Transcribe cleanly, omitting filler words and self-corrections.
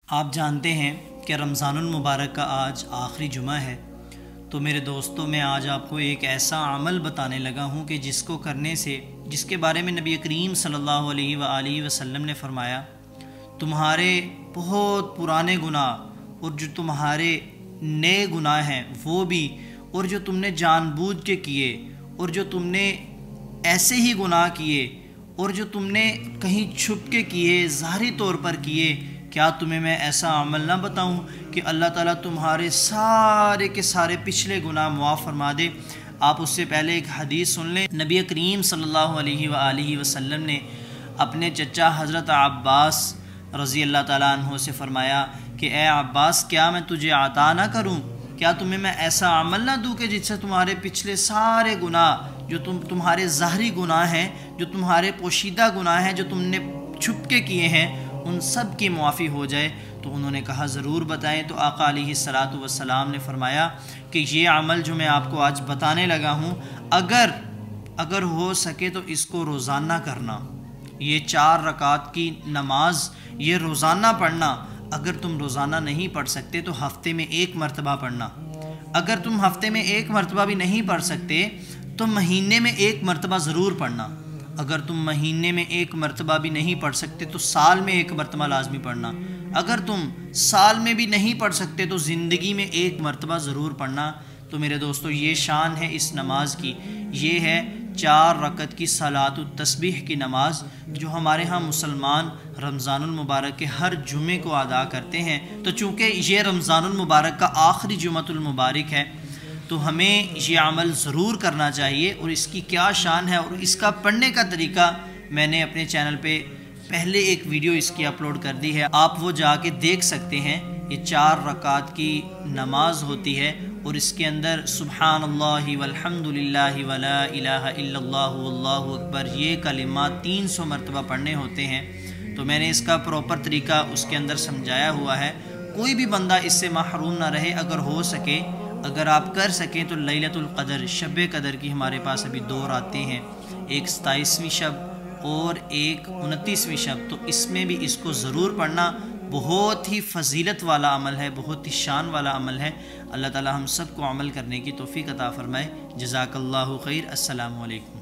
آپ جانتے ہیں کہ رمضان المبارک کا آج آخری جمعہ ہے، تو میرے دوستوں میں آج آپ کو ایک ایسا عمل بتانے لگا ہوں کہ جس کو کرنے سے، جس کے بارے میں نبی کریم صلی اللہ علیہ وآلہ وسلم نے فرمایا، تمہارے بہت پرانے گناہ اور جو تمہارے نئے گناہ ہیں وہ بھی، اور جو تم نے جان بوجھ کے کیے اور جو تم نے ایسے ہی گناہ کیے اور جو تم نے کہیں چھپ کے کیے، ظاہری طور پر کیے، کیا تمہیں میں ایسا عمل نہ بتاؤں کہ اللہ تعالیٰ تمہارے سارے کے سارے پچھلے گناہ معاف فرما دے۔ آپ اس سے پہلے ایک حدیث سن لیں۔ نبی کریم صلی اللہ علیہ وآلہ وسلم نے اپنے چچا حضرت عباس رضی اللہ تعالیٰ عنہ سے فرمایا کہ اے عباس، کیا میں تجھے عطا نہ کروں؟ کیا تمہیں میں ایسا عمل نہ دوں کہ جس سے تمہارے پچھلے سارے گناہ، جو تمہارے ظاہری گناہ ہیں، جو تمہارے پوشیدہ گناہ ہیں، جو تم نے چھپ کے کیے ہیں، ان سب کی معافی ہو جائے؟ تو انہوں نے کہا ضرور بتائیں۔ تو آقا علیہ الصلاۃ والسلام نے فرمایا کہ یہ عمل جو میں آپ کو آج بتانے لگا ہوں، اگر ہو سکے تو اس کو روزانہ کرنا۔ یہ 4 رکعت کی نماز یہ روزانہ پڑھنا۔ اگر تم روزانہ نہیں پڑھ سکتے تو ہفتے میں 1 مرتبہ پڑھنا۔ اگر تم ہفتے میں 1 مرتبہ بھی نہیں پڑھ سکتے تو مہینے میں 1 مرتبہ ضرور پڑھنا۔ اگر تم مہینے میں 1 مرتبہ بھی نہیں پڑھ سکتے تو سال میں 1 مرتبہ لازمی پڑھنا۔ اگر تم سال میں بھی نہیں پڑھ سکتے تو زندگی میں 1 مرتبہ ضرور پڑھنا۔ تو میرے دوستو، یہ شان ہے اس نماز کی۔ یہ ہے 4 رکعت کی صلاۃ التسبیح کی نماز، جو ہمارے ہاں مسلمان رمضان المبارک کے ہر جمعے کو ادا کرتے ہیں۔ تو چونکہ یہ رمضان المبارک کا آخری جمعۃ المبارک ہے، تو ہمیں یہ عمل ضرور کرنا چاہیے۔ اور اس کی کیا شان ہے اور اس کا پڑھنے کا طریقہ میں نے اپنے چینل پہ پہلے ایک ویڈیو اس کی اپلوڈ کر دی ہے، آپ وہ جا کے دیکھ سکتے ہیں۔ یہ 4 رکعت کی نماز ہوتی ہے اور اس کے اندر سبحان اللہ والحمد للہ ولا الہ الا اللہ واللہ اکبر، یہ کلمات 300 مرتبہ پڑھنے ہوتے ہیں۔ تو میں نے اس کا پراپر طریقہ اس کے اندر سمجھایا ہوا ہے۔ کوئی بھی بندہ اس سے محروم نہ رہے۔ اگر ہو سکے، اگر آپ کر سکیں تو لیلۃ القدر، شب قدر کی ہمارے پاس ابھی 2 راتیں ہیں، ایک 27ویں شب اور ایک 29ویں شب، تو اس میں بھی اس کو ضرور پڑھنا۔ بہت ہی فضیلت والا عمل ہے، بہت ہی شان والا عمل ہے۔ اللہ تعالی ہم سب کو عمل کرنے کی توفیق عطا فرمائے۔ جزاک اللہ خیر۔ السلام علیکم۔